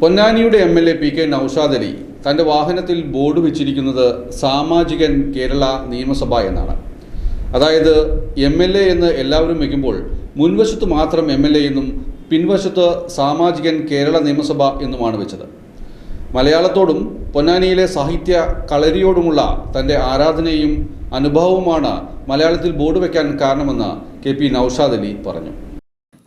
പൊന്നാനിയുടെ MLA PK Naushad Ali തൻ്റെ വാഹനത്തിൽ board വെച്ചിരിക്കുന്നത് സാമാജികൻ കേരള നിയമസഭ എന്നാണ്. അതായത് MLA എന്ന് എല്ലാവരും വയ്ക്കുമ്പോൾ മുൻവശത്ത് മാത്രം MLA എന്നും പിൻവശത്ത് സാമാജികൻ കേരള നിയമസഭ എന്നുമാണ് വെച്ചത്. മലയാളത്തോടും പൊന്നാനിയിലെ സാഹിത്യ കളരിയോടുമുള്ള തൻ്റെ ആരാധനയും അനുഭവവുമാണ് മലയാളത്തിൽ ബോർഡ് വയ്ക്കാൻ കാരണമെന്ന് KP നൗഷാദ് അലി പറഞ്ഞു.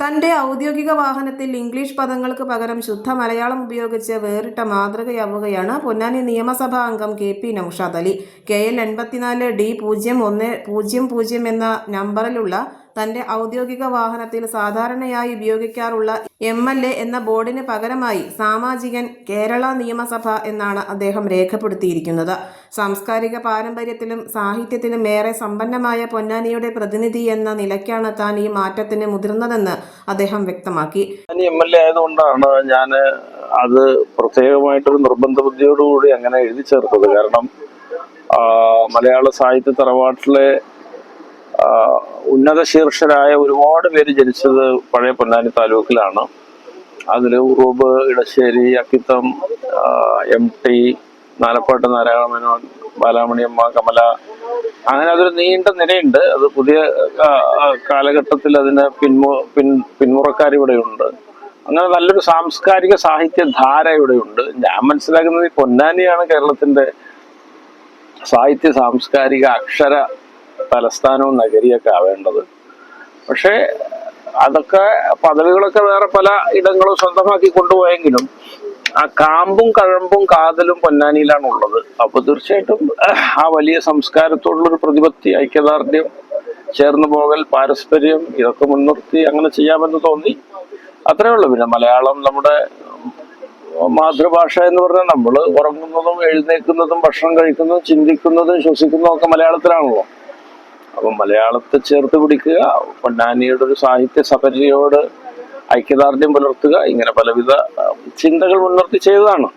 തന്റെ ഔദ്യോഗിക വാഹനത്തിൽ ഇംഗ്ലീഷ് പദങ്ങൾക്ക് പകരം ശുദ്ധ മലയാളം ഉപയോഗിച്ച് വേറിട്ട മാതൃകയാവുകയാണ് പൊന്നാനി നിയമസഭാ അംഗം KP Naushad Ali. KL 84D0100 എന്ന നമ്പറിലുള്ള തന്റെ ഔദ്യോഗിക വാഹനത്തിൽ സാധാരണയായി ഉപയോഗിക്കാറുള്ള MLA എന്ന ബോർഡിന് പകരമായി സാമാജികൻ കേരള നിയമസഭ എന്നാണ് അദ്ദേഹം രേഖപ്പെടുത്തിയിരിക്കുന്നത്. സാംസ്കാരിക പാരമ്പര്യത്തിലും സാഹിത്യത്തിലും ഏറെ സമ്പന്നമായ പൊന്നാനിയുടെ പ്രതിനിധി എന്ന നിലയ്ക്കാണ് താൻ ഈ മാറ്റത്തിന് മുതിർന്നതെന്ന് അദ്ദേഹം വ്യക്തമാക്കി. MLA ആയതുകൊണ്ടാണ് ഞാൻ അത് പ്രത്യേകമായിട്ടൊരു നിർബന്ധ ബുദ്ധിയോടുകൂടി അങ്ങനെ എഴുതി ചേർത്തത്. കാരണം മലയാള സാഹിത്യ തറവാട്ടിലെ ഉന്നത ശീർഷരായ ഒരുപാട് പേര് ജനിച്ചത് പഴയ പൊന്നാനി താലൂക്കിലാണ്. അതിൽ ഉറൂബ്, ഇടശ്ശേരി, അക്കിത്തം, MT, നാലപ്പാട്ട് നാരായണ മേനോൻ, ബാലാമണിയമ്മ, കമല, അങ്ങനെ അതൊരു നീണ്ട നിരയുണ്ട്. അത് പുതിയ കാലഘട്ടത്തിൽ അതിന് പിന്മുറക്കാരിവിടെയുണ്ട്. അങ്ങനെ നല്ലൊരു സാംസ്കാരിക സാഹിത്യ ധാര ഇവിടെയുണ്ട്. ഞാൻ മനസ്സിലാക്കുന്നത് പൊന്നാനിയാണ് കേരളത്തിന്റെ സാഹിത്യ സാംസ്കാരിക അക്ഷര തലസ്ഥാനവും നഗരിയൊക്കെ ആവേണ്ടത്. പക്ഷേ അതൊക്കെ പദവികളൊക്കെ വേറെ പല ഇടങ്ങളും സ്വന്തമാക്കി കൊണ്ടുപോയെങ്കിലും ആ കാമ്പും കഴമ്പും കാതലും പൊന്നാനിയിലാണ് ഉള്ളത്. അപ്പൊ തീർച്ചയായിട്ടും ആ വലിയ സംസ്കാരത്തോടുള്ളൊരു പ്രതിപത്തി, ഐക്യദാർഢ്യം, ചേർന്ന് പോകൽ, പാരസ്പര്യം ഇതൊക്കെ മുൻനിർത്തി അങ്ങനെ ചെയ്യാമെന്ന് തോന്നി. അത്രേ ഉള്ളൂ. പിന്നെ മലയാളം നമ്മുടെ മാതൃഭാഷ എന്ന് പറഞ്ഞാൽ നമ്മൾ ഉറങ്ങുന്നതും എഴുന്നേൽക്കുന്നതും ഭക്ഷണം കഴിക്കുന്നതും ചിന്തിക്കുന്നതും ശ്വസിക്കുന്നതും ഒക്കെ മലയാളത്തിലാണല്ലോ. അപ്പം മലയാളത്തെ ചേർത്ത് പിടിക്കുക, പൊന്നാനിയുടെ ഒരു സാഹിത്യ സപര്യയോട് ഐക്യദാർഢ്യം പുലർത്തുക, ഇങ്ങനെ പലവിധ ചിന്തകൾ മുൻനിർത്തി ചെയ്തതാണ്.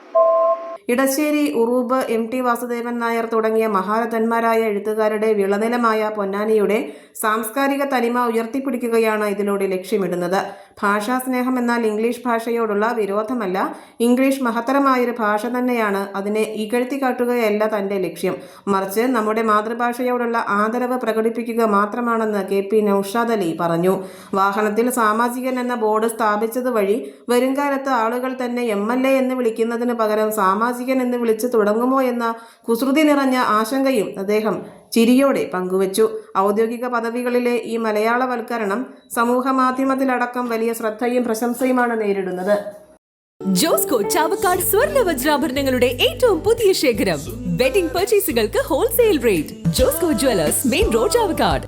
ഇടശ്ശേരി, ഉറൂബ്, MT വാസുദേവൻ നായർ തുടങ്ങിയ മഹാരഥന്മാരായ എഴുത്തുകാരുടെ വിളനിലമായ പൊന്നാനിയുടെ സാംസ്കാരിക തനിമ ഉയർത്തിപ്പിടിക്കുകയാണ് ഇതിലൂടെ ലക്ഷ്യമിടുന്നത്. ഭാഷാസ്നേഹം എന്നാൽ ഇംഗ്ലീഷ് ഭാഷയോടുള്ള വിരോധമല്ല, ഇംഗ്ലീഷ് മഹത്തരമായൊരു ഭാഷ തന്നെയാണ്. അതിനെ ഇകഴ്ത്തി കാട്ടുകയല്ല തന്റെ ലക്ഷ്യം, മറിച്ച് നമ്മുടെ മാതൃഭാഷയോടുള്ള ആദരവ് പ്രകടിപ്പിക്കുക മാത്രമാണെന്ന് KP നൗഷാദ് അലി പറഞ്ഞു. വാഹനത്തിൽ സാമാജികൻ എന്ന ബോർഡ് സ്ഥാപിച്ചത് വഴി വരുംകാലത്ത് ആളുകൾ തന്നെ MLA എന്ന് വിളിക്കുന്നതിന് പകരം സാമാജികൻ എന്ന് വിളിച്ചു തുടങ്ങുമോ എന്ന കുസൃതി നിറഞ്ഞ ആശങ്കയും അദ്ദേഹം ചിരിയോടെ പങ്കുവച്ചു. ഔദ്യോഗിക പദവികളിലെ ഈ മലയാളവൽക്കരണം സമൂഹ മാധ്യമത്തിലടക്കം വലിയ ശ്രദ്ധയും പ്രശംസയുമാണ് നേരിടുന്നത്. ജോസ്കോ ചാവക്കാട് സ്വർണ്ണ വജ്രാഭരണങ്ങളുടെ ഏറ്റവും പുതിയ ശേഖരം. വെഡിംഗ് പർച്ചേസുകൾക്ക് wholesale rate. Josco jewellers, main road, Chavakkad.